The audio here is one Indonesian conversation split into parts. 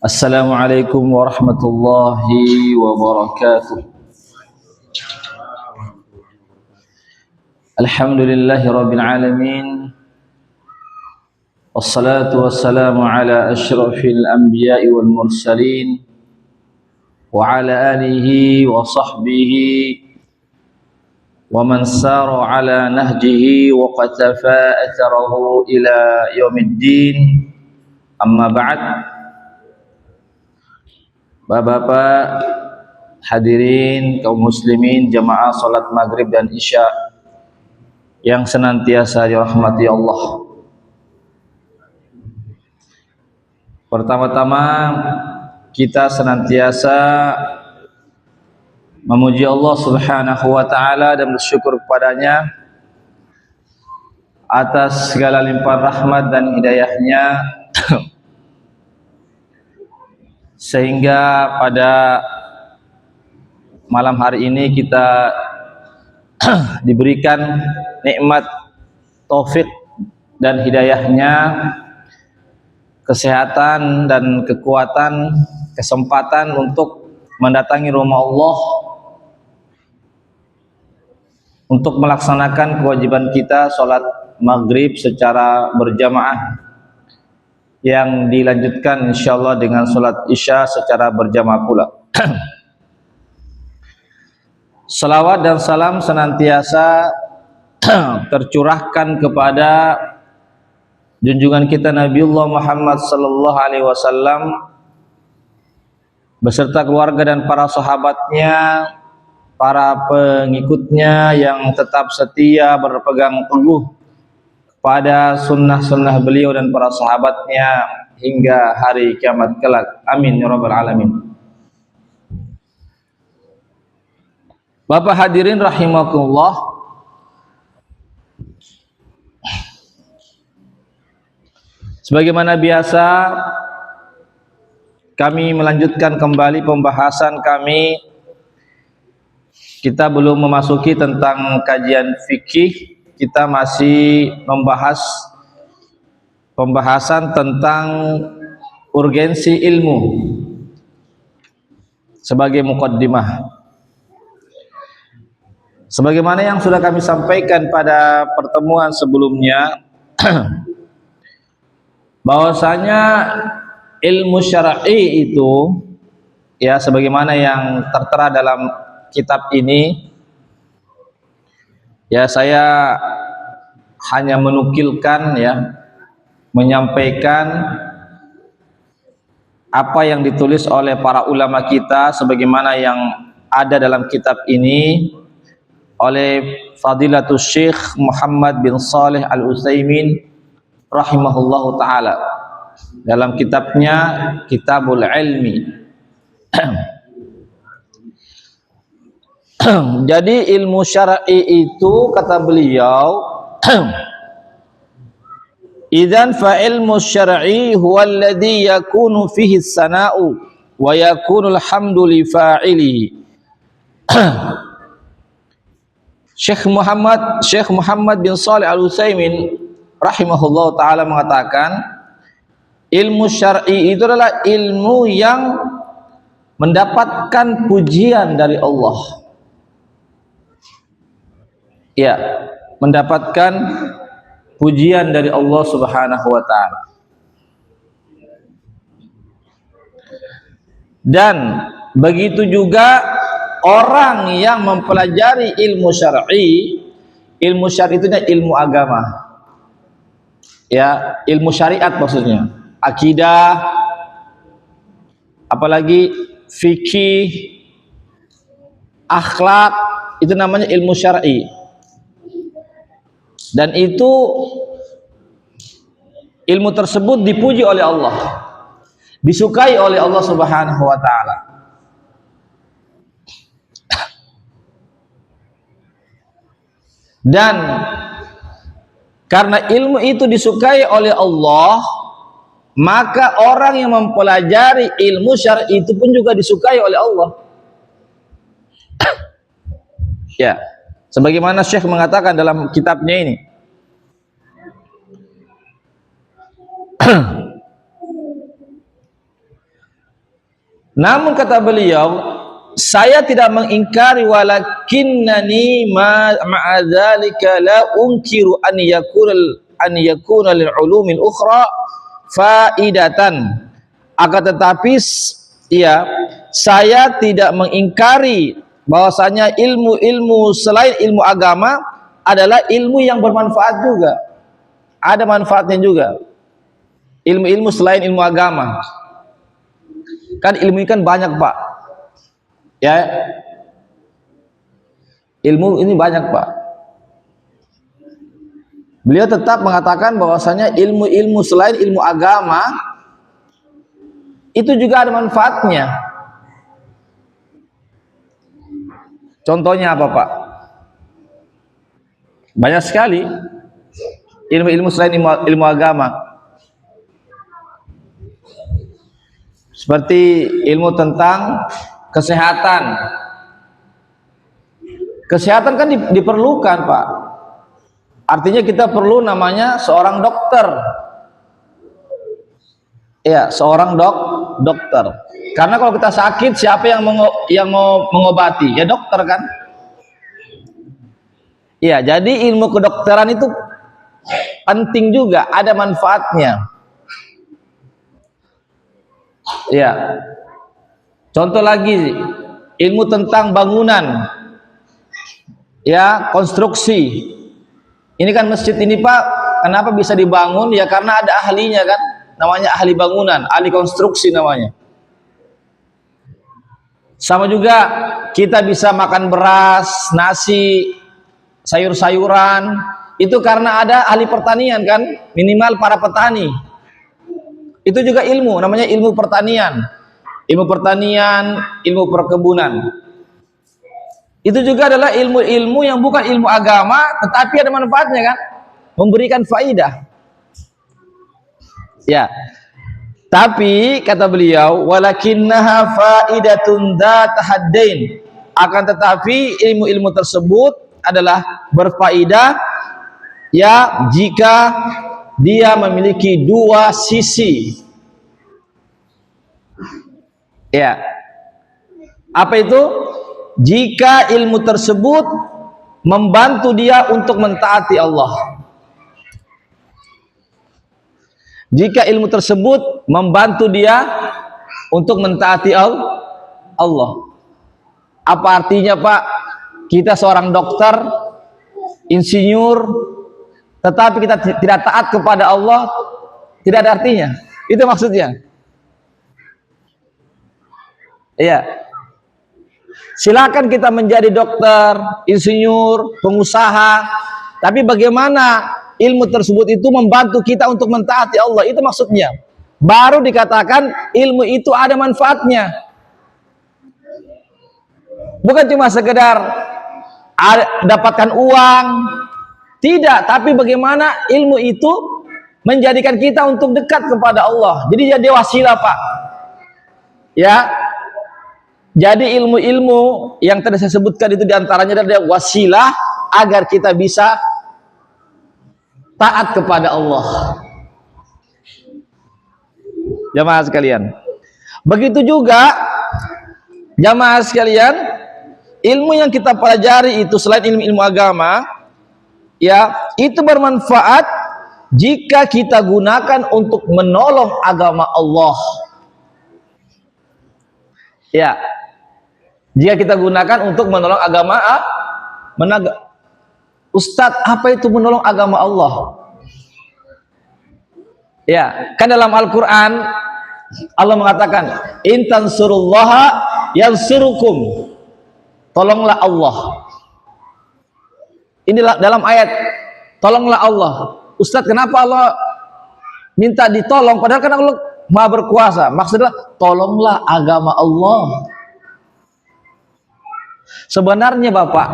Assalamualaikum warahmatullahi wabarakatuh. Alhamdulillahi rabbil alamin. Wassalatu wassalamu ala asyrafil anbiya'i wal mursalin wa ala alihi wa sahbihi wa man sara ala nahjihi wa qatafa atharahu ila yaumiddin. Amma ba'd. Bapak-bapak, hadirin kaum muslimin jamaah salat maghrib dan isya yang senantiasa dirahmati Allah. Pertama-tama kita senantiasa memuji Allah Subhanahu wa taala dan bersyukur kepadanya atas segala limpahan rahmat dan hidayahnya sehingga pada malam hari ini kita diberikan nikmat taufik dan hidayahnya, kesehatan dan kekuatan, kesempatan untuk mendatangi rumah Allah untuk melaksanakan kewajiban kita sholat maghrib secara berjamaah yang dilanjutkan insyaallah dengan sholat isya secara berjamaah pula. Salawat dan salam senantiasa tercurahkan kepada junjungan kita Nabiullah Muhammad sallallahu alaihi wasallam beserta keluarga dan para sahabatnya, para pengikutnya yang tetap setia berpegang teguh pada sunnah-sunnah beliau dan para sahabatnya hingga hari kiamat kelak. Amin ya rabbal alamin. Bapak hadirin rahimakumullah, sebagaimana biasa kami melanjutkan kembali pembahasan kami. Kita belum memasuki tentang kajian fikih, kita masih membahas pembahasan tentang urgensi ilmu sebagai muqaddimah. Sebagaimana yang sudah kami sampaikan pada pertemuan sebelumnya, bahwasanya ilmu syar'i itu ya sebagaimana yang tertera dalam kitab ini, ya saya hanya menukilkan ya, menyampaikan apa yang ditulis oleh para ulama kita sebagaimana yang ada dalam kitab ini oleh Fadilatul Syekh Muhammad bin Shalih Al-Utsaimin rahimahullahu taala dalam kitabnya Kitabul Ilmi. Jadi ilmu syar'i itu kata beliau idzan fa ilmu syar'i huwa alladhi yakunu fihi as-sana'u wa yakunu alhamdu li fa'ilihi. Syekh Muhammad bin Shalih Al-Utsaimin rahimahullah taala mengatakan ilmu syar'i itu adalah ilmu yang mendapatkan pujian dari Allah. Ya, mendapatkan pujian dari Allah Subhanahu wa taala. Dan begitu juga orang yang mempelajari ilmu syar'i itu ilmu agama. Ya, ilmu syariat maksudnya. Akidah, apalagi fikih, akhlak, itu namanya ilmu syar'i. Dan itu ilmu tersebut dipuji oleh Allah, disukai oleh Allah Subhanahu wa taala. Dan karena ilmu itu disukai oleh Allah, maka orang yang mempelajari ilmu syar'i itu pun juga disukai oleh Allah. Ya, sebagaimana Syekh mengatakan dalam kitabnya ini, Namun kata beliau, saya tidak mengingkari, walakinnani ma'adzalika la unkiru an yakuna lil ulumil ukhra faidatan. Akan tetapi ya, saya tidak mengingkari bahwasanya ilmu-ilmu selain ilmu agama adalah ilmu yang bermanfaat juga. Ada manfaatnya juga. Ilmu-ilmu selain ilmu agama. Kan ilmu ini kan banyak, Pak. Ya. Ilmu ini banyak, Pak. Beliau tetap mengatakan bahwasanya ilmu-ilmu selain ilmu agama itu juga ada manfaatnya. Contohnya apa, Pak? Banyak sekali ilmu-ilmu selain ilmu agama. Seperti ilmu tentang kesehatan. Kesehatan kan diperlukan, Pak. Artinya kita perlu namanya seorang dokter. Ya, seorang dokter. Karena kalau kita sakit, siapa yang mau mengobati? Ya dokter kan? Ya, jadi ilmu kedokteran itu penting juga, ada manfaatnya. Ya. Contoh lagi, ilmu tentang bangunan. Ya, konstruksi. Ini kan masjid ini, Pak, kenapa bisa dibangun? Ya karena ada ahlinya kan, namanya ahli bangunan, ahli konstruksi namanya. Sama juga kita bisa makan beras, nasi, sayur-sayuran, itu karena ada ahli pertanian kan, minimal para petani. Itu juga ilmu, namanya ilmu pertanian. Ilmu pertanian, ilmu perkebunan. Itu juga adalah ilmu-ilmu yang bukan ilmu agama, tetapi ada manfaatnya kan, memberikan faidah. Ya. Tapi kata beliau, walakinnaha faidatun dzat haddain. Akan tetapi ilmu-ilmu tersebut adalah berfaedah ya jika dia memiliki dua sisi. Ya. Apa itu? Jika ilmu tersebut membantu dia untuk mentaati Allah. Jika ilmu tersebut membantu dia untuk mentaati Allah. Apa artinya, Pak? Kita seorang dokter, insinyur, tetapi kita tidak taat kepada Allah, tidak ada artinya. Itu maksudnya. Iya. Silakan kita menjadi dokter, insinyur, pengusaha, tapi bagaimana ilmu tersebut itu membantu kita untuk mentaati Allah, itu maksudnya. Baru dikatakan ilmu itu ada manfaatnya. Bukan cuma sekedar dapatkan uang, tidak, tapi bagaimana ilmu itu menjadikan kita untuk dekat kepada Allah. Jadi jadi wasilah, Pak. Ya. Jadi ilmu-ilmu yang tadi saya sebutkan itu diantaranya adalah wasilah agar kita bisa taat kepada Allah. Jamaah sekalian. Begitu juga jamaah sekalian, ilmu yang kita pelajari itu selain ilmu-ilmu agama, ya, itu bermanfaat jika kita gunakan untuk menolong agama Allah. Ya. Jika kita gunakan untuk menolong agama Ustadz, apa itu menolong agama Allah? Ya, kan dalam Al-Quran Allah mengatakan, in tansurullaha yansurukum. Tolonglah Allah. Inilah dalam ayat, tolonglah Allah. Ustadz, kenapa Allah minta ditolong? Padahal kan Allah Maha berkuasa. Maksudnya, tolonglah agama Allah. Sebenarnya Bapak,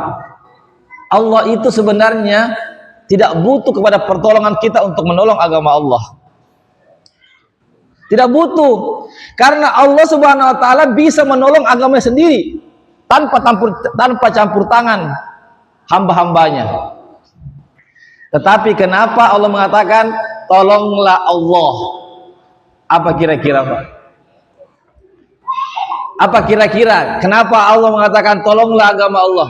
Allah itu sebenarnya tidak butuh kepada pertolongan kita untuk menolong agama Allah. Tidak butuh, karena Allah Subhanahu wa taala bisa menolong agamanya sendiri tanpa campur tangan hamba-hambanya. Tetapi kenapa Allah mengatakan tolonglah Allah? Apa kira-kira, Pak? Apa kira-kira kenapa Allah mengatakan tolonglah agama Allah?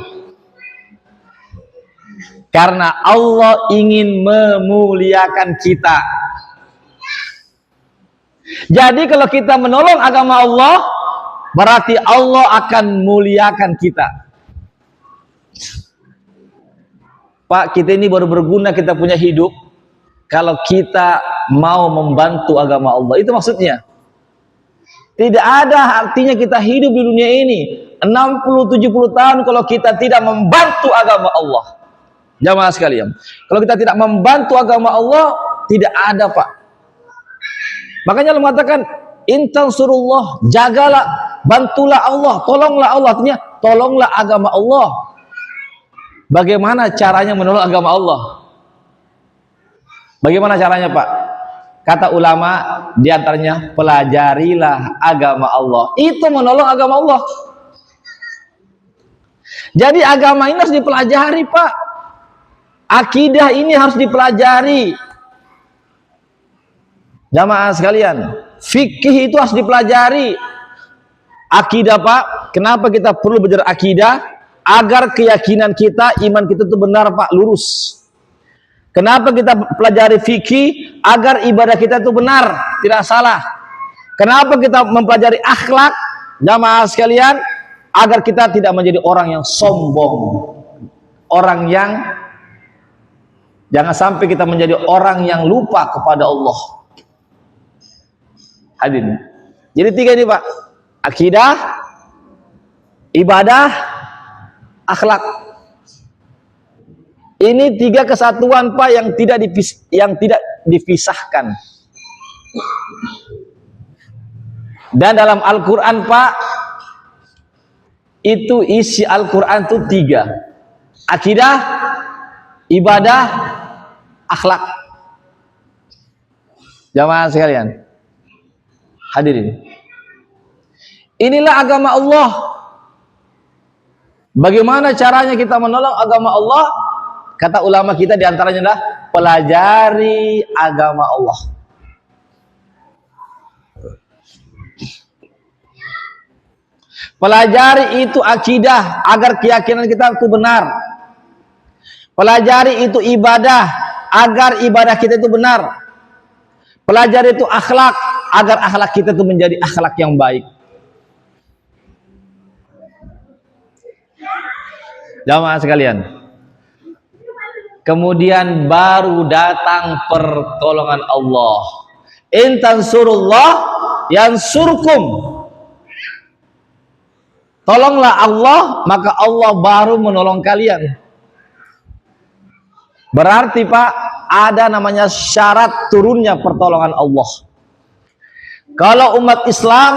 Karena Allah ingin memuliakan kita. Jadi kalau kita menolong agama Allah, berarti Allah akan muliakan kita. Pak, kita ini baru berguna, kita punya hidup kalau kita mau membantu agama Allah. Itu maksudnya. Tidak ada artinya kita hidup di dunia ini 60-70 tahun kalau kita tidak membantu agama Allah. Jamaah sekalian, kalau kita tidak membantu agama Allah, tidak ada, Pak. Makanya Allah mengatakan intansurullah, jagalah, bantulah Allah, tolonglah Allah. Artinya tolonglah agama Allah. Bagaimana caranya menolong agama Allah? Bagaimana caranya, Pak? Kata ulama diantaranya pelajarilah agama Allah. Itu menolong agama Allah. Jadi agama ini harus dipelajari, Pak. Akidah ini harus dipelajari. Jamaah sekalian, fikih itu harus dipelajari. Akidah, Pak. Kenapa kita perlu belajar akidah? Agar keyakinan kita, iman kita itu benar, Pak, lurus. Kenapa kita pelajari fikih? Agar ibadah kita itu benar, tidak salah. Kenapa kita mempelajari akhlak? Jamaah sekalian, agar kita tidak menjadi orang yang sombong. Orang yang, jangan sampai kita menjadi orang yang lupa kepada Allah. Hadirin. Jadi tiga ini, Pak. Akidah, ibadah, akhlak. Ini tiga kesatuan, Pak, yang tidak dipisahkan. Dan dalam Al-Quran, Pak, itu isi Al-Quran itu tiga: akidah, ibadah, akhlak. Jamaah sekalian, hadirin, inilah agama Allah. Bagaimana caranya kita menolong agama Allah? Kata ulama kita diantaranya adalah pelajari agama Allah. Pelajari itu akidah agar keyakinan kita itu benar. Pelajari itu ibadah agar ibadah kita itu benar. Pelajari itu akhlak agar akhlak kita itu menjadi akhlak yang baik. Jamaah sekalian, kemudian baru datang pertolongan Allah. Intansurullah yansurkum. Tolonglah Allah, maka Allah baru menolong kalian. Berarti, Pak, ada namanya syarat turunnya pertolongan Allah. Kalau umat Islam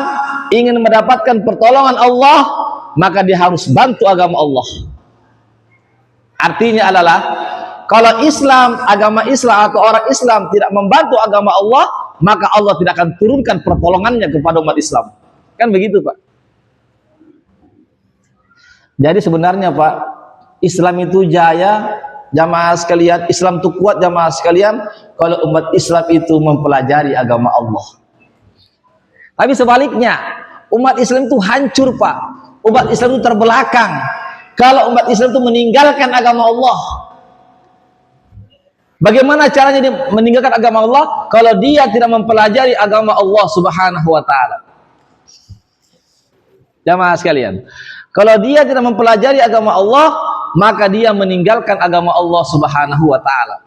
ingin mendapatkan pertolongan Allah, maka dia harus bantu agama Allah. Artinya adalah kalau Islam, agama Islam atau orang Islam tidak membantu agama Allah, maka Allah tidak akan turunkan pertolongannya kepada umat Islam. Kan begitu, Pak? Jadi sebenarnya, Pak, Islam itu jaya, jamaah sekalian, Islam itu kuat, jamaah sekalian, kalau umat Islam itu mempelajari agama Allah. Tapi sebaliknya, umat Islam itu hancur, Pak. Umat Islam itu terbelakang kalau umat Islam itu meninggalkan agama Allah. Bagaimana caranya dia meninggalkan agama Allah? Kalau dia tidak mempelajari agama Allah Subhanahu wa ta'ala. Jamaah sekalian, kalau dia tidak mempelajari agama Allah, maka dia meninggalkan agama Allah Subhanahu wa ta'ala.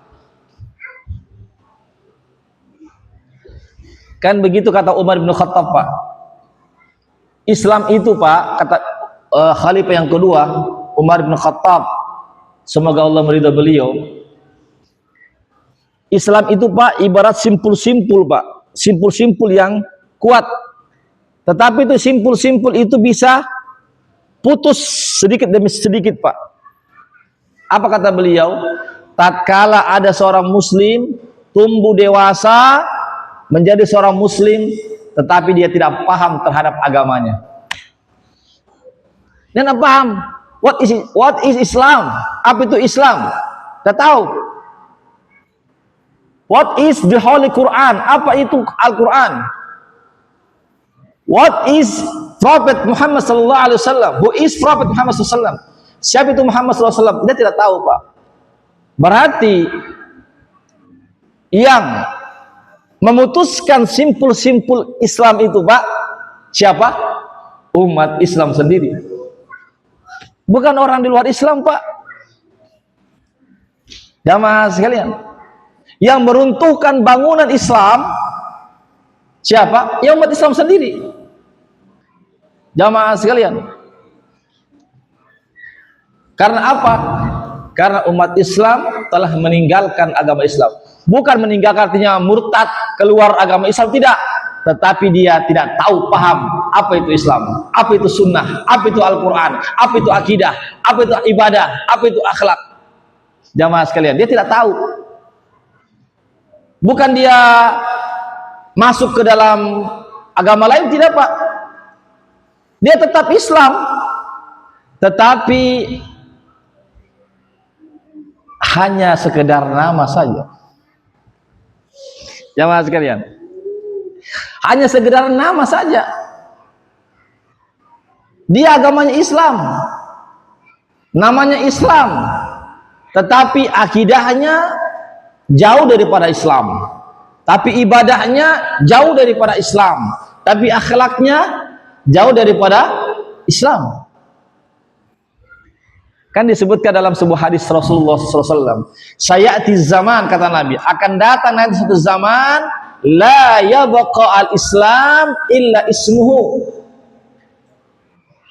Kan begitu kata Umar bin Khattab, Pak. Islam itu, Pak, kata khalifah yang kedua, Umar bin Khattab, semoga Allah meridha beliau. Islam itu, Pak, ibarat simpul-simpul, Pak. Simpul-simpul yang kuat. Tetapi itu simpul-simpul itu bisa putus sedikit demi sedikit, Pak. Apa kata beliau? Tatkala ada seorang muslim tumbuh dewasa menjadi seorang muslim, tetapi dia tidak paham terhadap agamanya. Dan tidak paham what is Islam? Apa itu Islam? Tidak tahu. What is the Holy Quran? Apa itu Al-Quran? What is Prophet Muhammad sallallahu alaihi wasallam. Who is Prophet Muhammad sallallahu alaihi wasallam? Siapa itu Muhammad sallallahu alaihi wasallam? Dia tidak tahu, Pak. Berarti yang memutuskan simpul-simpul Islam itu, Pak, siapa? Umat Islam sendiri. Bukan orang di luar Islam, Pak. Jamaah sekalian, yang meruntuhkan bangunan Islam siapa? Ya umat Islam sendiri. Jamaah sekalian. Karena apa? Karena umat Islam telah meninggalkan agama Islam. Bukan meninggalkan artinya murtad, keluar agama Islam, tidak. Tetapi dia tidak tahu, paham apa itu Islam, apa itu sunnah, apa itu Al-Quran, apa itu akidah, apa itu ibadah, apa itu akhlak. Jamaah sekalian, dia tidak tahu. Bukan dia masuk ke dalam agama lain, tidak, Pak. Dia tetap Islam, tetapi hanya sekedar nama saja. Jamaah sekalian, hanya sekedar nama saja. Dia agamanya Islam, namanya Islam, tetapi akidahnya jauh daripada Islam, tapi ibadahnya jauh daripada Islam, tapi akhlaknya jauh daripada Islam. Kan disebutkan dalam sebuah hadis Rasulullah SAW, sayati zaman, kata Nabi, akan datang nanti suatu zaman, la yabqa al-Islam illa ismuhu,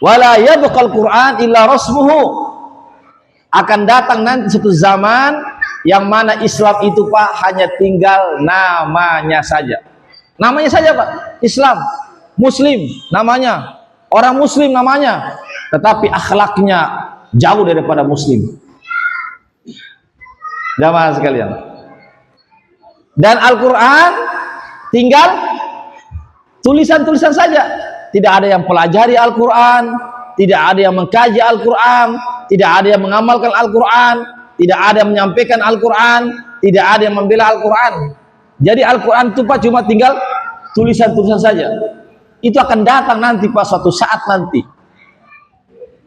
wa la yabqa al-Quran illa rasmuhu. Akan datang nanti suatu zaman yang mana Islam itu, Pak, hanya tinggal namanya saja. Namanya saja, Pak, Islam, Muslim namanya, orang Muslim namanya, tetapi akhlaknya jauh daripada Muslim. Jamaah sekalian, dan Al-Quran tinggal tulisan-tulisan saja. Tidak ada yang pelajari Al-Quran, tidak ada yang mengkaji Al-Quran, tidak ada yang mengamalkan Al-Quran, tidak ada yang menyampaikan Al-Quran, tidak ada yang membela Al-Quran. Jadi Al-Quran itu, Pak, cuma tinggal tulisan-tulisan saja. Itu akan datang nanti, Pak, suatu saat nanti.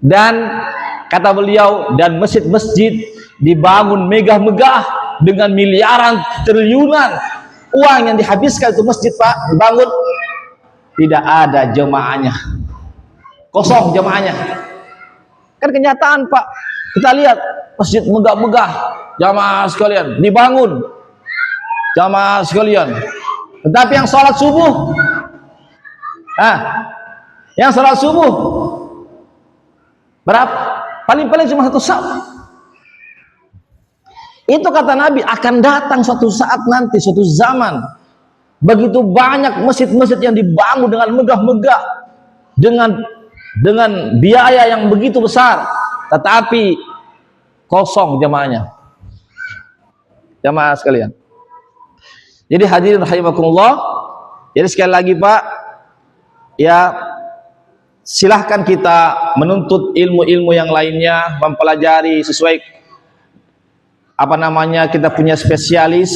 Dan kata beliau, dan masjid-masjid dibangun megah-megah dengan miliaran, triliunan uang yang dihabiskan itu masjid, Pak, dibangun, tidak ada jemaahnya, kosong jemaahnya. Kan kenyataan, Pak, kita lihat masjid megah-megah, jamaah sekalian, dibangun, jamaah sekalian, tetapi yang sholat subuh, yang sholat subuh berapa? Paling-paling cuma satu saf. Itu kata Nabi, akan datang suatu saat nanti, suatu zaman, begitu banyak masjid-masjid yang dibangun dengan megah-megah, dengan biaya yang begitu besar, tetapi kosong jamaahnya. Jamaah sekalian. Jadi hadirin rahimakumullah. Jadi sekali lagi, Pak, ya, silahkan kita menuntut ilmu-ilmu yang lainnya, mempelajari sesuai kita punya spesialis,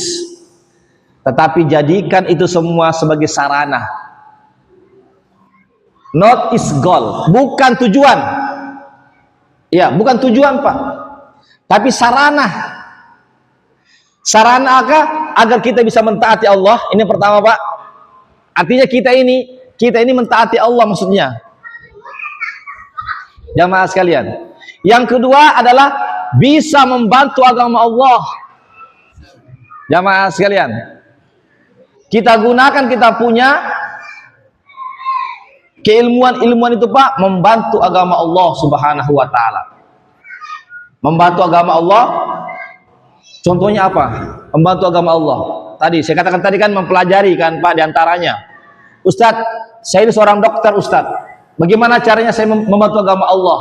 tetapi jadikan itu semua sebagai sarana. Not is goal, bukan tujuan. Ya, bukan tujuan, Pak, tapi sarana. Sarana agar kita bisa mentaati Allah. Ini pertama, Pak. Artinya kita ini mentaati Allah maksudnya. Jamaah sekalian. Yang kedua adalah bisa membantu agama Allah. Jamaah sekalian, kita gunakan, kita punya keilmuan itu, Pak, membantu agama Allah Subhanahu wa ta'ala. Membantu agama Allah, contohnya apa? Membantu agama Allah. Tadi saya katakan tadi kan mempelajari kan, Pak, diantaranya. Ustadz, saya ini seorang dokter, Ustadz. Bagaimana caranya saya membantu agama Allah?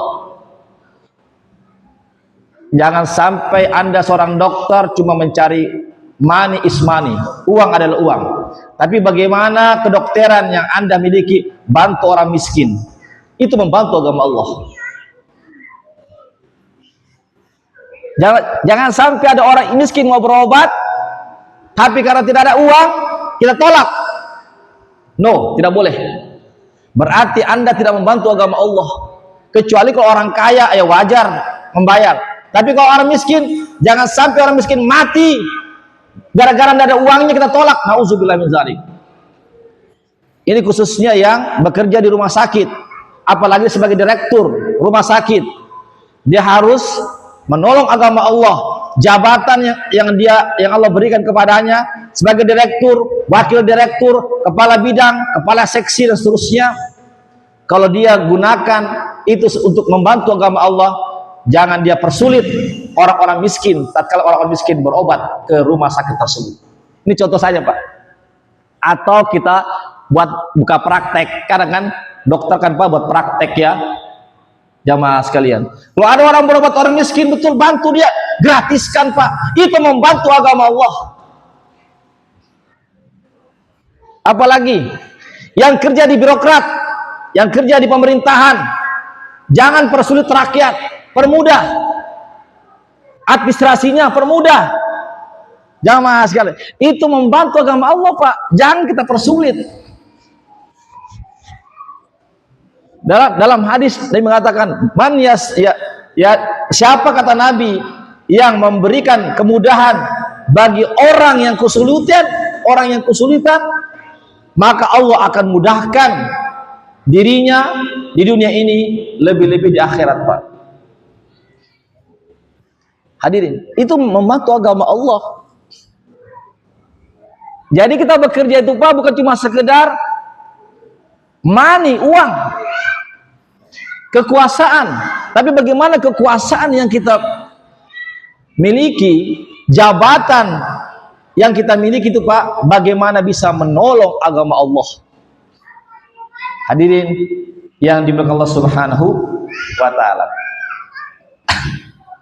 Jangan sampai Anda seorang dokter cuma mencari money is money, uang adalah uang. Tapi bagaimana kedokteran yang Anda miliki bantu orang miskin? Itu membantu agama Allah. Jangan sampai ada orang miskin mau berobat, tapi karena tidak ada uang kita tolak. No, tidak boleh. berarti Anda tidak membantu agama Allah. Kecuali kalau orang kaya, ya wajar membayar. Tapi kalau orang miskin, jangan sampai orang miskin mati gara-gara tidak ada uangnya kita tolak. Nauzubillah min dzalik. Ini khususnya yang bekerja di rumah sakit, apalagi sebagai direktur rumah sakit. Dia harus menolong agama Allah. Jabatan yang Allah berikan kepadanya sebagai direktur, wakil direktur, kepala bidang, kepala seksi dan seterusnya. Kalau dia gunakan itu untuk membantu agama Allah, jangan dia persulit orang-orang miskin tatkala orang-orang miskin berobat ke rumah sakit tersebut. Ini contoh saja, Pak. Atau kita buat buka praktek. Kadang kan dokter kan Pak buat praktek ya. Jamaah sekalian, kalau ada orang berobat orang miskin, betul bantu dia, gratiskan Pak. Itu membantu agama Allah. Apalagi yang kerja di birokrat, yang kerja di pemerintahan, jangan persulit rakyat, permudah administrasinya, permudah. Jamaah sekalian, itu membantu agama Allah Pak. Jangan kita persulit. Dalam hadis Nabi mengatakan, siapa kata Nabi yang memberikan kemudahan bagi orang yang kesulitan, maka Allah akan mudahkan dirinya di dunia ini, lebih-lebih di akhirat, Pak. Hadirin, itu membantu agama Allah. Jadi kita bekerja itu Pak bukan cuma sekedar money, uang, kekuasaan, tapi bagaimana kekuasaan yang kita miliki, jabatan yang kita miliki itu Pak, bagaimana bisa menolong agama Allah. Hadirin yang dimuliakan Allah Subhanahu wa taala.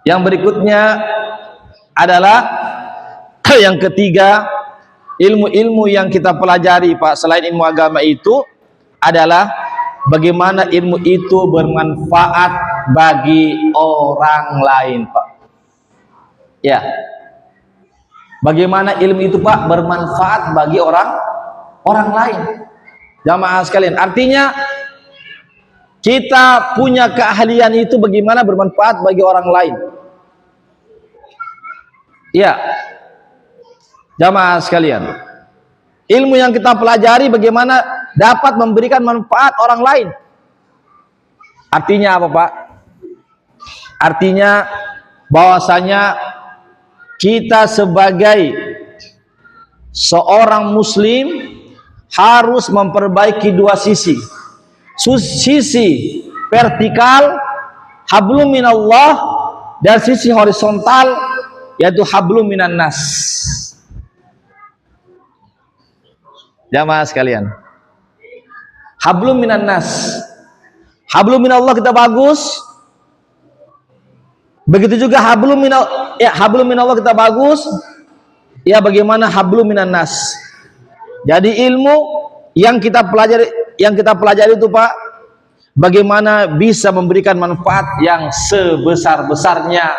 Yang berikutnya adalah yang ketiga, ilmu-ilmu yang kita pelajari Pak selain ilmu agama itu adalah bagaimana ilmu itu bermanfaat bagi orang lain, Pak. Ya. Bagaimana ilmu itu, Pak, bermanfaat bagi orang lain. Jamaah sekalian, artinya kita punya keahlian itu bagaimana bermanfaat bagi orang lain. Ya. Jamaah sekalian, ilmu yang kita pelajari bagaimana dapat memberikan manfaat orang lain. Artinya apa, Pak? Artinya bahwasanya kita sebagai seorang muslim harus memperbaiki dua sisi. Sisi vertikal hablum minallah dan sisi horizontal yaitu hablum minan nas. Jamaah sekalian, hablum minan nas, hablum minallah kita bagus, begitu juga hablum minallah kita bagus, ya bagaimana hablum minan nas. Jadi ilmu yang kita pelajari itu Pak, bagaimana bisa memberikan manfaat yang sebesar-besarnya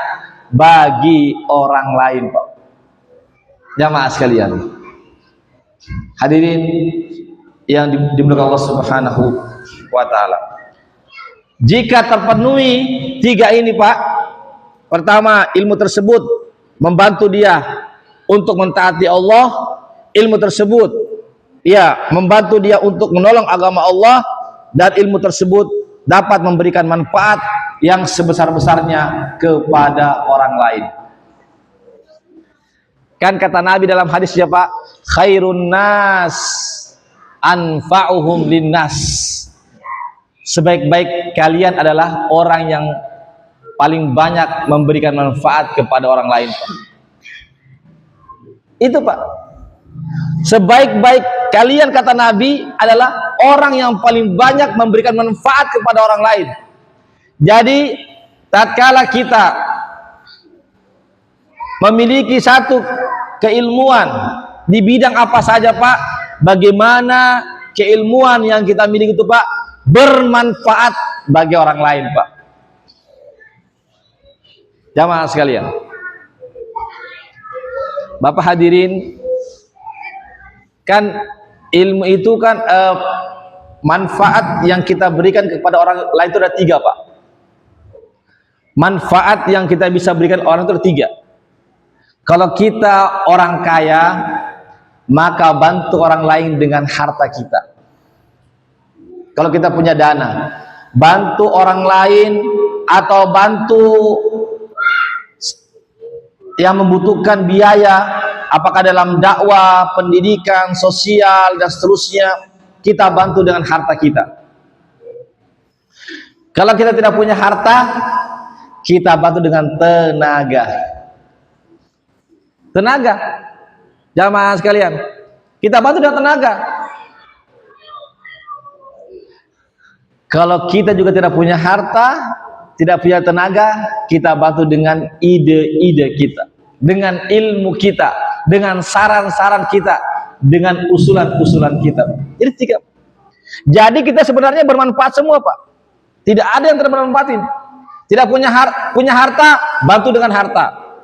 bagi orang lain, Pak. Jamaah sekalian, hadirin yang dimuliakan Allah Subhanahu wa taala. Jika terpenuhi tiga ini, Pak, pertama, ilmu tersebut membantu dia untuk mentaati Allah, ilmu tersebut membantu dia untuk menolong agama Allah, dan ilmu tersebut dapat memberikan manfaat yang sebesar-besarnya kepada orang lain. Kan kata Nabi dalam hadisnya, Pak, khairun nas anfa'uhum linnas. Sebaik-baik kalian adalah orang yang paling banyak memberikan manfaat kepada orang lain, Pak. Itu, Pak. Sebaik-baik kalian, kata Nabi, adalah orang yang paling banyak memberikan manfaat kepada orang lain. Jadi tatkala kita memiliki satu keilmuan di bidang apa saja, Pak, bagaimana keilmuan yang kita miliki itu, Pak, bermanfaat bagi orang lain, Pak. Jamaah sekalian, Bapak hadirin, kan ilmu itu kan manfaat yang kita berikan kepada orang lain itu ada 3, Pak. Manfaat yang kita bisa berikan orang itu ada 3. Kalau kita orang kaya, maka bantu orang lain dengan harta kita. Kalau kita punya dana, bantu orang lain atau bantu yang membutuhkan biaya, apakah dalam dakwah, pendidikan, sosial, dan seterusnya, kita bantu dengan harta kita. Kalau kita tidak punya harta, kita bantu dengan tenaga. Tenaga, jamaah sekalian, kita bantu dengan tenaga. Kalau kita juga tidak punya harta, tidak punya tenaga, kita bantu dengan ide-ide kita, dengan ilmu kita, dengan saran-saran kita, dengan usulan-usulan kita. Jadi 3. Jadi kita sebenarnya bermanfaat semua, Pak. Tidak ada yang tidak bermanfaatin. Tidak punya harta, bantu dengan harta.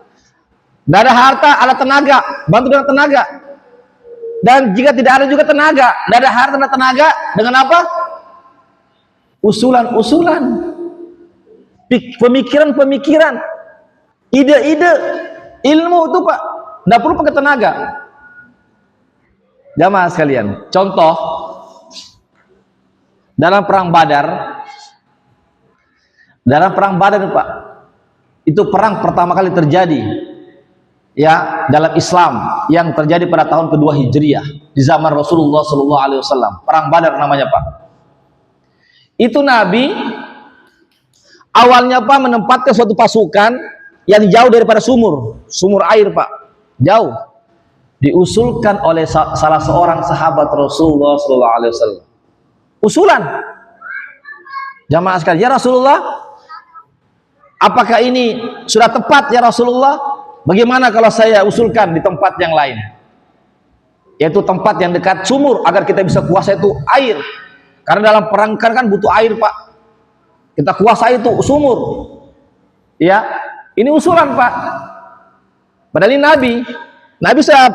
Tidak ada harta, ada tenaga, bantu dengan tenaga. Dan jika tidak ada juga tenaga, tidak ada harta dan tenaga, dengan apa? Usulan-usulan, pemikiran-pemikiran, ide-ide, ilmu itu, Pak. Tidak perlu pakai tenaga. Jamaah sekalian, contoh dalam perang Badar. Dalam perang Badar itu, Pak, itu perang pertama kali terjadi ya dalam Islam, yang terjadi pada tahun kedua Hijriah di zaman Rasulullah SAW. Perang Badar namanya, Pak. Itu Nabi awalnya, Pak, menempatkan suatu pasukan yang jauh daripada sumur air, Pak, jauh. Diusulkan oleh salah seorang sahabat Rasulullah SAW. Usulan, jamaah sekalian, ya Rasulullah, apakah ini sudah tepat ya Rasulullah? Bagaimana kalau saya usulkan di tempat yang lain, yaitu tempat yang dekat sumur, agar kita bisa kuasai itu air. Karena dalam perang kan butuh air, Pak. Kita kuasai itu sumur. Ya, ini usulan, Pak. Padahal ini Nabi saya,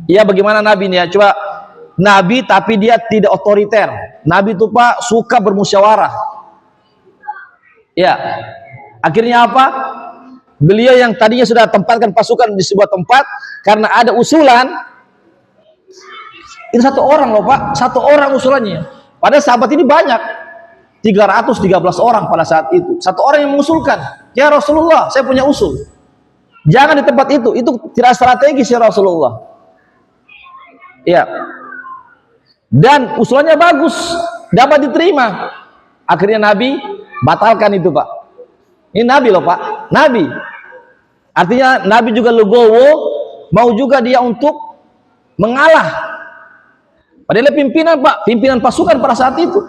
ya bagaimana Nabi ini ya? Coba, Nabi tapi dia tidak otoriter. Nabi itu, Pak, suka bermusyawarah. Ya, akhirnya apa? Beliau yang tadinya sudah tempatkan pasukan di sebuah tempat, karena ada usulan, itu 1 orang loh, Pak, 1 orang usulannya. Padahal sahabat ini banyak, 313 orang pada saat itu. 1 orang yang mengusulkan, ya Rasulullah, saya punya usul, jangan di tempat itu tidak strategis ya Rasulullah. Ya, dan usulannya bagus, dapat diterima. Akhirnya Nabi batalkan itu, Pak. Ini Nabi loh, Pak, Nabi. Artinya Nabi juga legowo, mau juga dia untuk mengalah. Padahal pimpinan, Pak, pimpinan pasukan pada saat itu.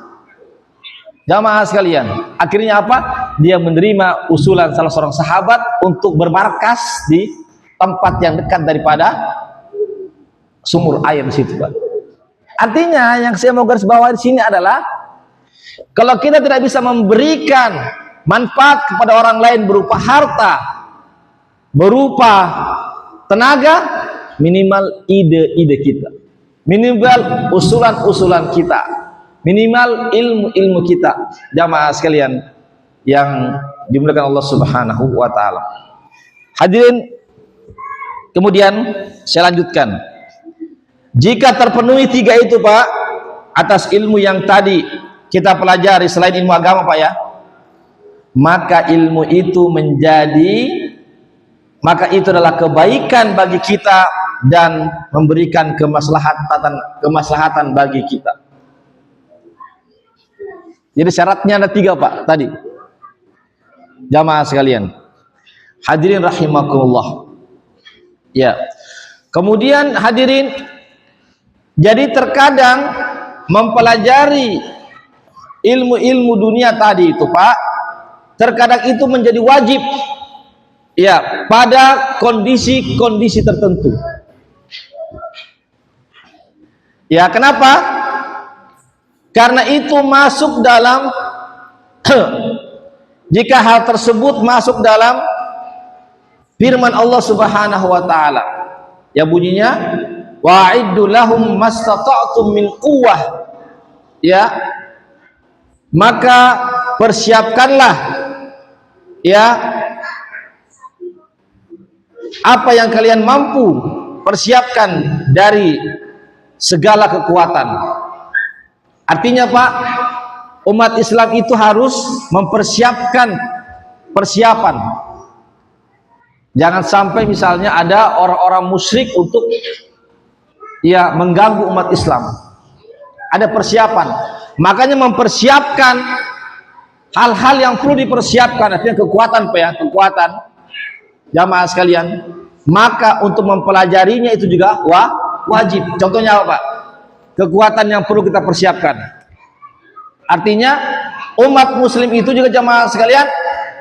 Jamaah sekalian, akhirnya apa? Dia menerima usulan salah seorang sahabat untuk bermarkas di tempat yang dekat daripada sumur air di situ, Pak. Artinya yang saya mau garis bawahi di sini adalah, kalau kita tidak bisa memberikan manfaat kepada orang lain berupa harta, berupa tenaga, minimal ide-ide kita, minimal usulan-usulan kita, minimal ilmu-ilmu kita. Jamaah sekalian yang dimuliakan Allah Subhanahu wa taala. Hadirin, kemudian saya lanjutkan. Jika terpenuhi 3 itu, Pak, atas ilmu yang tadi kita pelajari selain ilmu agama, Pak, ya, maka ilmu itu maka itu adalah kebaikan bagi kita dan memberikan kemaslahatan bagi kita. Jadi syaratnya ada 3, Pak, tadi. Jamaah sekalian, hadirin rahimakumullah. Ya. Kemudian hadirin, jadi terkadang mempelajari ilmu-ilmu dunia tadi itu, Pak, terkadang itu menjadi wajib, ya, pada kondisi-kondisi tertentu. Ya, kenapa? Karena itu masuk dalam jika hal tersebut masuk dalam firman Allah Subhanahu wa taala, ya bunyinya, wa'iddu lahum mastata'tum min quwwah ya, maka persiapkanlah ya apa yang kalian mampu persiapkan dari segala kekuatan. Artinya Pak, umat Islam itu harus mempersiapkan persiapan. Jangan sampai misalnya ada orang-orang musyrik untuk ya mengganggu umat Islam. Ada persiapan. Makanya mempersiapkan hal-hal yang perlu dipersiapkan, artinya kekuatan Pak ya, kekuatan jamaah sekalian. Maka untuk mempelajarinya itu juga wajib. Contohnya apa Pak? Kekuatan yang perlu kita persiapkan. Artinya umat muslim itu juga jamaah sekalian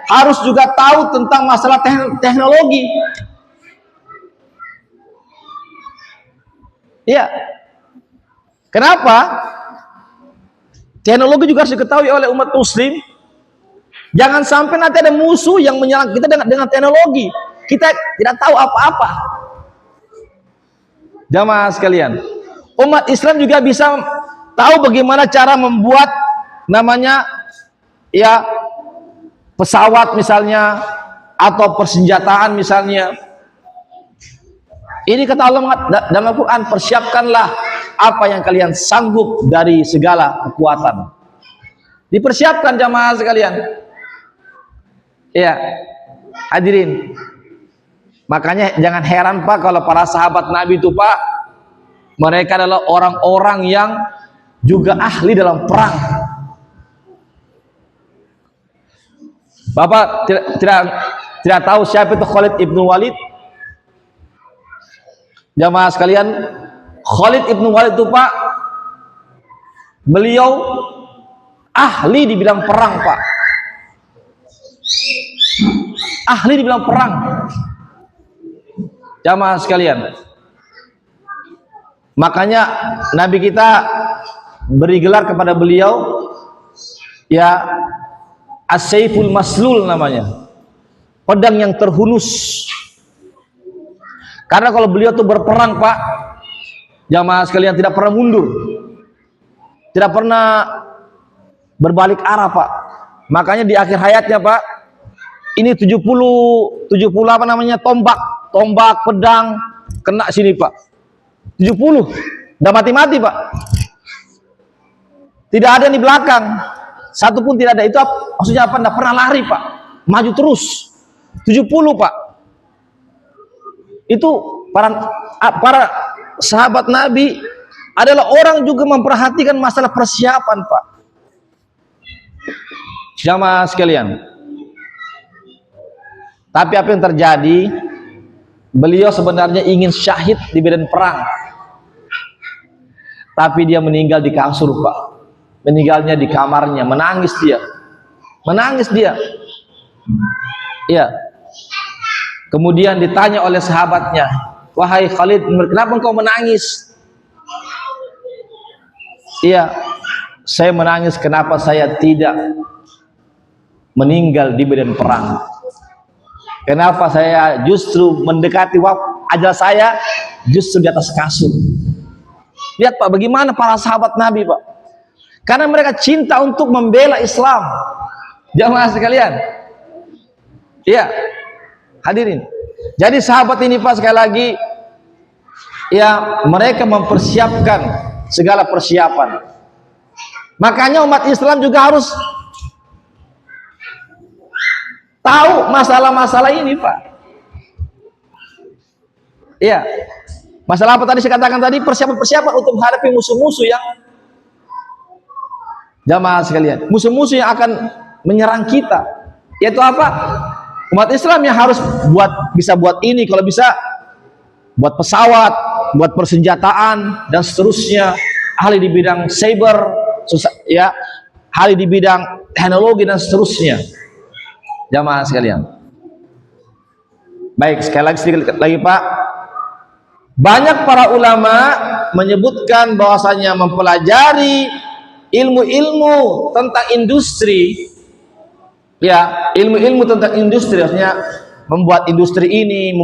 harus juga tahu tentang masalah teknologi. Iya. Kenapa? Teknologi juga harus diketahui oleh umat muslim. Jangan sampai nanti ada musuh yang menyerang kita dengan teknologi. Kita tidak tahu apa-apa. Jamaah sekalian, umat Islam juga bisa tahu bagaimana cara membuat namanya ya pesawat misalnya, atau persenjataan misalnya. Ini kata Allah dalam Al-Quran, persiapkanlah apa yang kalian sanggup dari segala kekuatan. Dipersiapkan jamaah sekalian. Ya, hadirin. Makanya jangan heran Pak kalau para sahabat Nabi itu Pak, mereka adalah orang-orang yang juga ahli dalam perang. Bapak tidak tahu siapa itu Khalid ibnu Walid? Jamaah sekalian, Khalid ibnu Walid itu Pak, beliau ahli di bidang perang Pak. Ahli di bidang perang. Jamaah sekalian, makanya Nabi kita beri gelar kepada beliau ya As-Saiful Maslul namanya, pedang yang terhunus. Karena kalau beliau tuh berperang Pak, jamaah sekalian, tidak pernah mundur, tidak pernah berbalik arah Pak. Makanya di akhir hayatnya Pak, ini 70 apa namanya, tombak pedang kena sini Pak, 70 udah mati-mati Pak, tidak ada di belakang, satu pun tidak ada. Itu maksudnya apa? Tidak pernah lari Pak, maju terus. 70 Pak. Itu para sahabat Nabi adalah orang juga memperhatikan masalah persiapan Pak. Jamaah sekalian, tapi apa yang terjadi? Beliau sebenarnya ingin syahid di medan perang, tapi dia meninggal di kasur Pak. Meninggalnya di kamarnya, menangis dia. Iya. Kemudian ditanya oleh sahabatnya, wahai Khalid, kenapa engkau menangis? Iya, saya menangis kenapa saya tidak meninggal di medan perang. Kenapa saya justru mendekati ajal saya justru di atas kasur. Lihat Pak, bagaimana para sahabat Nabi Pak, karena mereka cinta untuk membela Islam. Jamaah sekalian, iya, hadirin. Jadi sahabat ini Pak, sekali lagi ya, mereka mempersiapkan segala persiapan. Makanya umat Islam juga harus tahu masalah-masalah ini Pak. Iya. Masalah apa tadi saya katakan tadi? Persiapan-persiapan untuk menghadapi musuh-musuh yang, jamaah sekalian, musuh-musuh yang akan menyerang kita. Yaitu apa? Umat Islam yang harus bisa buat ini, kalau bisa buat pesawat, buat persenjataan dan seterusnya. Ahli di bidang cyber, ya, ahli di bidang teknologi dan seterusnya. Jamaah sekalian. Baik, sekali lagi sedikit lagi Pak. Banyak para ulama menyebutkan bahwasanya mempelajari ilmu-ilmu tentang industri, ya, ilmu-ilmu tentang industri, artinya membuat industri ini,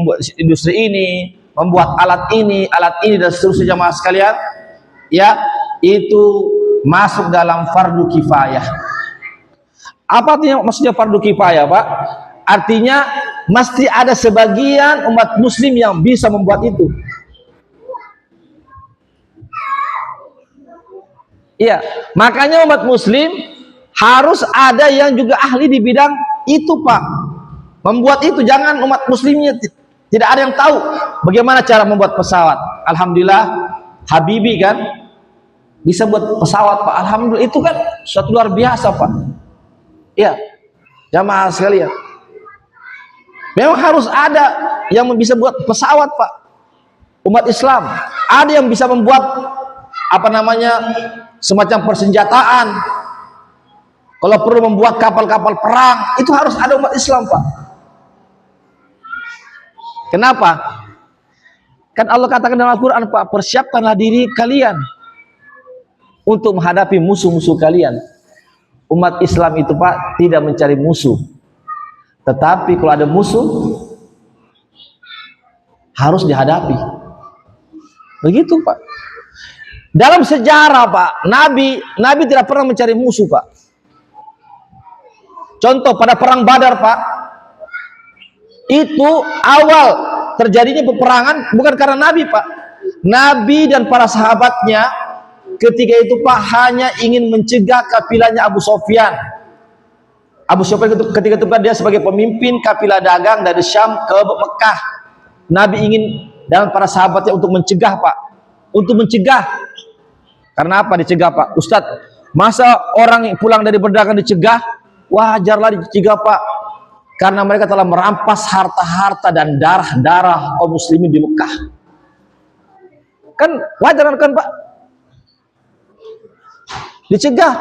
membuat alat ini dan seterusnya, jamaah sekalian, ya, itu masuk dalam fardu kifayah. Apa artinya maksudnya fardu kifayah, Pak? Artinya mesti ada sebagian umat muslim yang bisa membuat itu. Iya, makanya umat muslim harus ada yang juga ahli di bidang itu, Pak. Membuat itu, jangan umat muslimnya tidak ada yang tahu bagaimana cara membuat pesawat. Alhamdulillah, Habibie kan bisa buat pesawat, Pak. Alhamdulillah, itu kan suatu luar biasa, Pak. Iya, jamaah sekalian. Memang harus ada yang bisa buat pesawat, Pak. Umat Islam ada yang bisa membuat apa namanya, semacam persenjataan. Kalau perlu membuat kapal-kapal perang, itu harus ada umat Islam, Pak. Kenapa? Kan Allah katakan dalam Al-Quran, Pak, persiapkanlah diri kalian untuk menghadapi musuh-musuh kalian. Umat Islam itu, Pak, tidak mencari musuh, tetapi kalau ada musuh harus dihadapi. Begitu, Pak. Dalam sejarah, Pak, Nabi tidak pernah mencari musuh, Pak. Contoh pada perang Badar, Pak, itu awal terjadinya peperangan bukan karena Nabi, Pak. Nabi dan para sahabatnya ketika itu, Pak, hanya ingin mencegah kapilahnya Abu Sufyan. Abu Sufyan ketika itu, Pak, dia sebagai pemimpin kapilah dagang dari Syam ke Mekah. Nabi ingin dan para sahabatnya untuk mencegah, Pak. Untuk mencegah. Karena apa dicegah, Pak? Ustadz, masa orang yang pulang dari berdagang dicegah? Wajarlah dicegah, Pak. Karena mereka telah merampas harta-harta dan darah-darah kaum muslimin di Mekah. Kan wajar kan, Pak? Dicegah.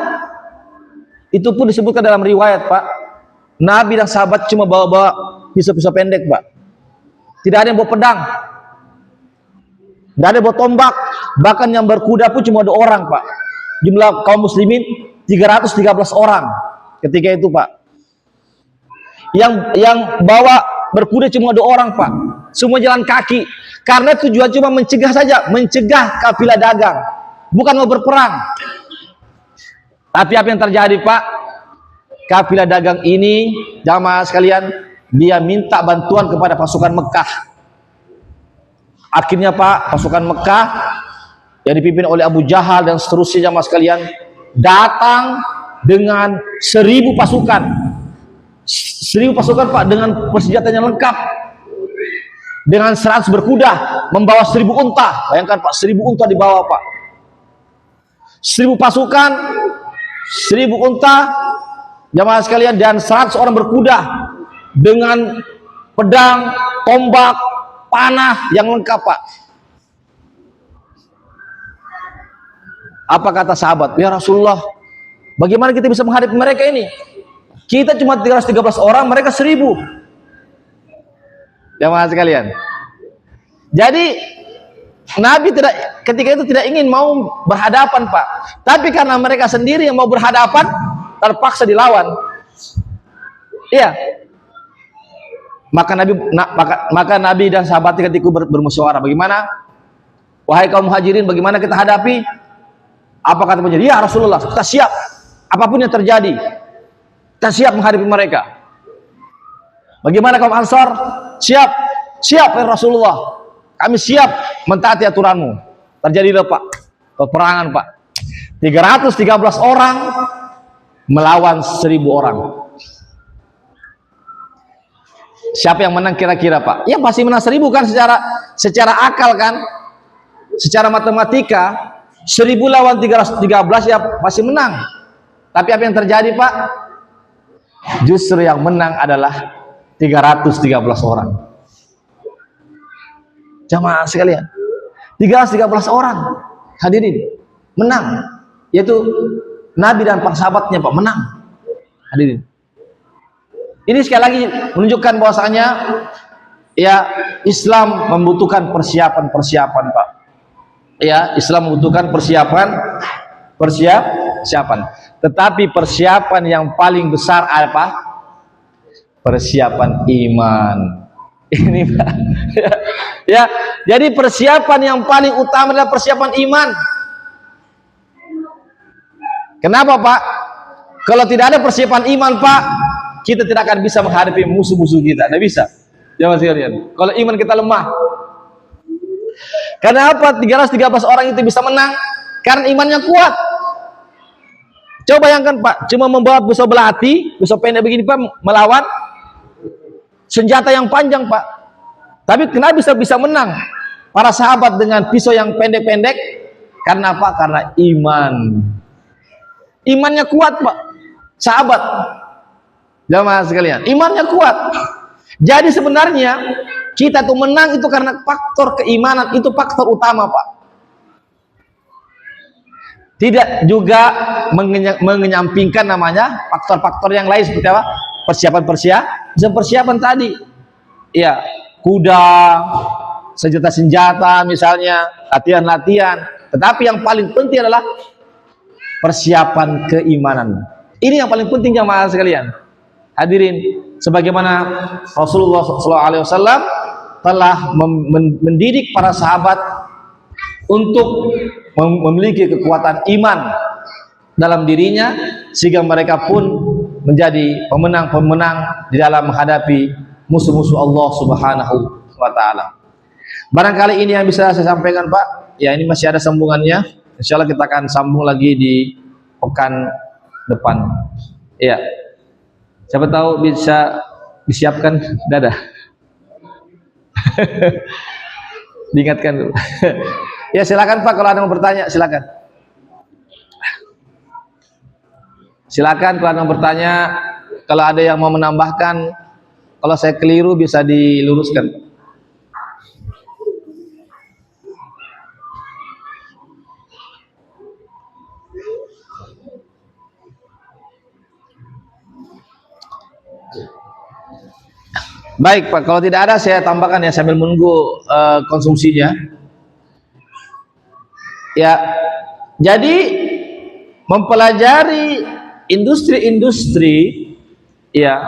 Itu pun disebutkan dalam riwayat, Pak. Nabi dan sahabat cuma bawa-bawa pisau-pisau pendek, Pak. Tidak ada yang bawa pedang. Tidak ada yang bawa tombak. Bahkan yang berkuda pun cuma 2 orang, Pak. Jumlah kaum muslimin 313 orang ketika itu, Pak. Yang bawa berkuda cuma 2 orang, Pak. Semua jalan kaki. Karena tujuan cuma mencegah saja, mencegah kafilah dagang, bukan mau berperang. Tapi apa yang terjadi, Pak? Kafilah dagang ini, jamaah sekalian, dia minta bantuan kepada pasukan Mekah. Akhirnya, Pak, pasukan Mekah yang dipimpin oleh Abu Jahal dan seterusnya, jamaah sekalian, datang dengan 1000 pasukan. 1000 pasukan, Pak, dengan persenjatanya lengkap, dengan 100 berkuda, membawa 1000 unta. Bayangkan, Pak, 1000 unta dibawa, Pak. 1000 pasukan, 1000 unta, jamaah sekalian, dan 100 orang berkuda dengan pedang, tombak, panah yang lengkap, Pak. Apa kata sahabat? Ya Rasulullah, bagaimana kita bisa menghadapi mereka ini? Kita cuma 313 orang, mereka 1000. Jamaah sekalian. Jadi Nabi ketika itu tidak ingin mau berhadapan, Pak. Tapi karena mereka sendiri yang mau berhadapan, terpaksa dilawan. Iya. Maka Nabi dan sahabatnya ketika bermusyawarah, bagaimana? Wahai kaum muhajirin, bagaimana kita hadapi? Apa kata penjadi? Ya Rasulullah, kita siap. Apapun yang terjadi, kita siap menghadapi mereka. Bagaimana kaum Ansar? Siap. Siap, ya Rasulullah. Kami siap mentaati aturanmu. Terjadilah, Pak, peperangan, Pak. 313 orang melawan 1000 orang. Siapa yang menang kira-kira, Pak? Ya pasti menang 1000 kan, secara akal kan, secara matematika 1000 lawan 313 ya pasti menang. Tapi apa yang terjadi, Pak? Justru yang menang adalah 313 orang. Jamaah sekalian, 313 orang hadirin menang, yaitu Nabi dan para sahabatnya, Pak, menang. Hadirin, ini sekali lagi menunjukkan bahwasanya ya Islam membutuhkan persiapan, Pak. Ya, Islam membutuhkan persiapan. Tetapi persiapan yang paling besar apa? Persiapan iman. Ini, Pak. Ya, jadi persiapan yang paling utama adalah persiapan iman. Kenapa Pak? Kalau tidak ada persiapan iman Pak, kita tidak akan bisa menghadapi musuh-musuh kita. Tidak bisa. Jangan sekalian. Kalau iman kita lemah. Karena apa? 313 orang itu bisa menang karena imannya kuat. Coba bayangkan Pak, cuma membawa pisau belati, pisau pendek begini Pak, melawan senjata yang panjang Pak. Tapi kenapa bisa menang para sahabat dengan pisau yang pendek-pendek? Karena apa? Karena iman. Imannya kuat Pak, sahabat. Jamaah sekalian, imannya kuat. Jadi sebenarnya kita tuh menang itu karena faktor keimanan, itu faktor utama Pak. Tidak juga mengenyampingkan namanya faktor-faktor yang lain seperti apa? Persiapan tadi. Ya, kuda, senjata-senjata misalnya, latihan-latihan. Tetapi yang paling penting adalah persiapan keimanan. Ini yang paling penting jamaah sekalian. Hadirin, sebagaimana Rasulullah SAW telah mendidik para sahabat untuk memiliki kekuatan iman dalam dirinya, sehingga mereka pun menjadi pemenang-pemenang di dalam menghadapi musuh-musuh Allah Subhanahu wa Ta'ala. Barangkali ini yang bisa saya sampaikan Pak. Ya, ini masih ada sambungannya. Insya Allah kita akan sambung lagi di pekan depan. Iya, siapa tahu bisa disiapkan dadah. Diingatkan dulu. Ya silakan Pak, kalau ada yang mau bertanya silakan. Silakan kalau ada yang bertanya, kalau ada yang mau menambahkan, kalau saya keliru bisa diluruskan. Baik Pak, kalau tidak ada saya tambahkan ya sambil menunggu konsumsinya. Ya, jadi mempelajari industri-industri ya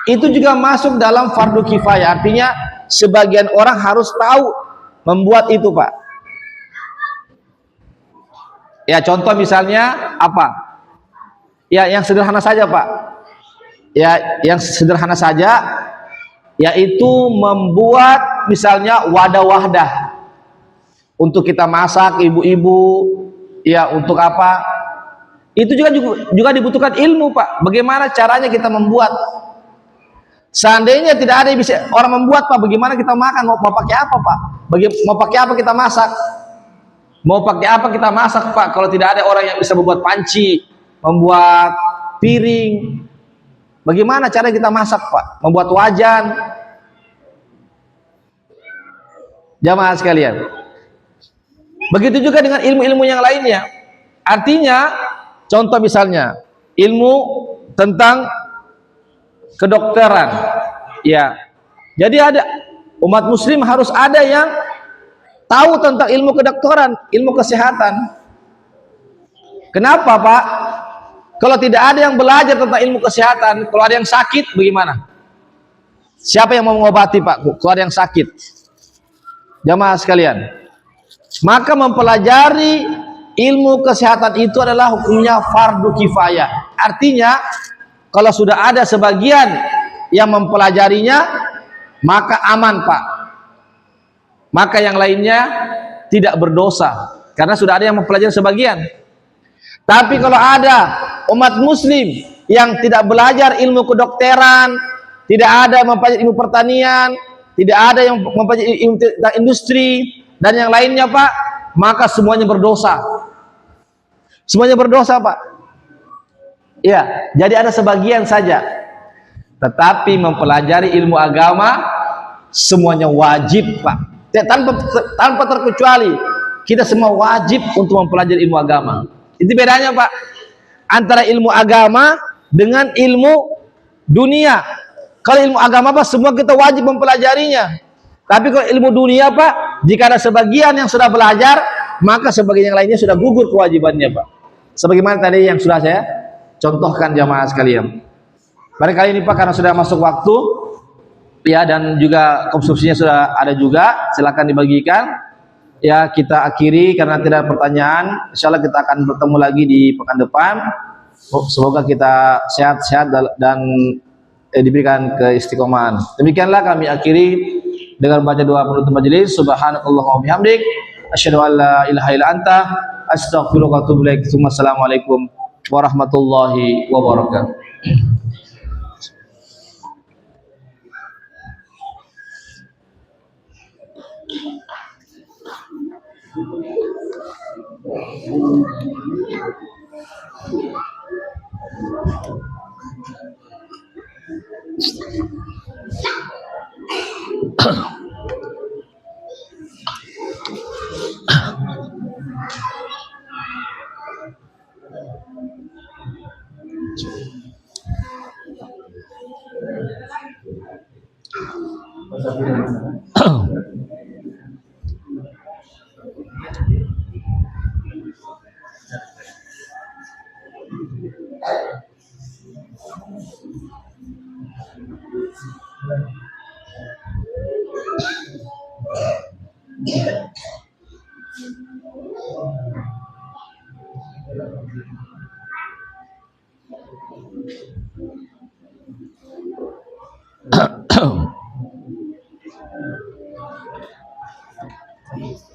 itu juga masuk dalam fardu kifayah. Artinya sebagian orang harus tahu membuat itu Pak. Ya contoh misalnya apa? Ya yang sederhana saja Pak. Ya yang sederhana saja, yaitu membuat misalnya wadah-wadah untuk kita masak, ibu-ibu, ya untuk apa? Itu juga dibutuhkan ilmu Pak. Bagaimana caranya kita membuat? Seandainya tidak ada yang bisa orang membuat Pak, bagaimana kita makan? Mau pakai apa Pak? Mau pakai apa kita masak? Mau pakai apa kita masak Pak? Kalau tidak ada orang yang bisa membuat panci, membuat piring, bagaimana cara kita masak Pak? Membuat wajan. Jamaah sekalian, begitu juga dengan ilmu-ilmu yang lainnya. Artinya contoh misalnya ilmu tentang kedokteran ya, jadi ada umat muslim harus ada yang tahu tentang ilmu kedokteran, ilmu kesehatan. Kenapa Pak? Kalau tidak ada yang belajar tentang ilmu kesehatan, kalau ada yang sakit bagaimana? Siapa yang mau mengobati Pak? Kalau ada yang sakit, jamaah sekalian, maka mempelajari ilmu kesehatan itu adalah hukumnya fardu kifayah. Artinya kalau sudah ada sebagian yang mempelajarinya, maka aman Pak, maka yang lainnya tidak berdosa karena sudah ada yang mempelajari sebagian. Tapi kalau ada umat muslim yang tidak belajar ilmu kedokteran, tidak ada yang mempelajari ilmu pertanian, tidak ada yang mempelajari ilmu industri dan yang lainnya Pak, maka semuanya berdosa. Semuanya berdosa Pak. Ya, jadi ada sebagian saja. Tetapi mempelajari ilmu agama semuanya wajib Pak. Tanpa terkecuali kita semua wajib untuk mempelajari ilmu agama. Itu bedanya Pak antara ilmu agama dengan ilmu dunia. Kalau ilmu agama Pak semua kita wajib mempelajarinya. Tapi kalau ilmu dunia Pak, jika ada sebagian yang sudah belajar, maka sebagian yang lainnya sudah gugur kewajibannya Pak. Sebagaimana tadi yang sudah saya contohkan jamaah sekalian. Barangkali ini Pak karena sudah masuk waktu ya, dan juga konsumsinya sudah ada juga, silakan dibagikan. ya kita akhiri karena tidak ada pertanyaan. Insyaallah kita akan bertemu lagi di pekan depan. Semoga kita sehat-sehat dan diberikan keistiqomahan. Demikianlah kami akhiri dengan baca doa penutup majelis. Subhanakallahumma wa bihamdik, asyhadu an la ilaha illa anta, astaghfiruka wa atubu ilaik. Assalamualaikum warahmatullahi wabarakatuh.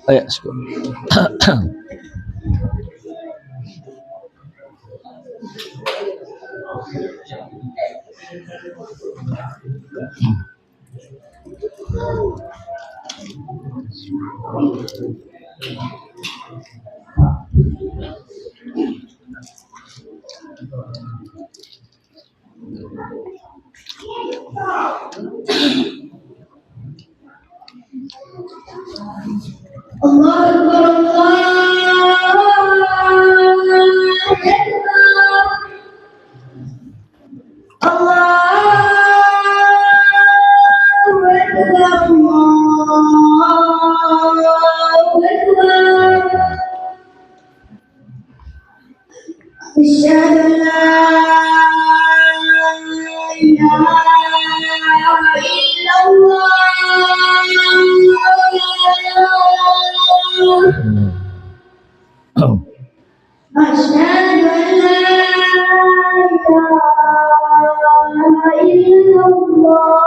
Ayo, أشهد أن لا إله إلا الله أشهد أن لا إله إلا الله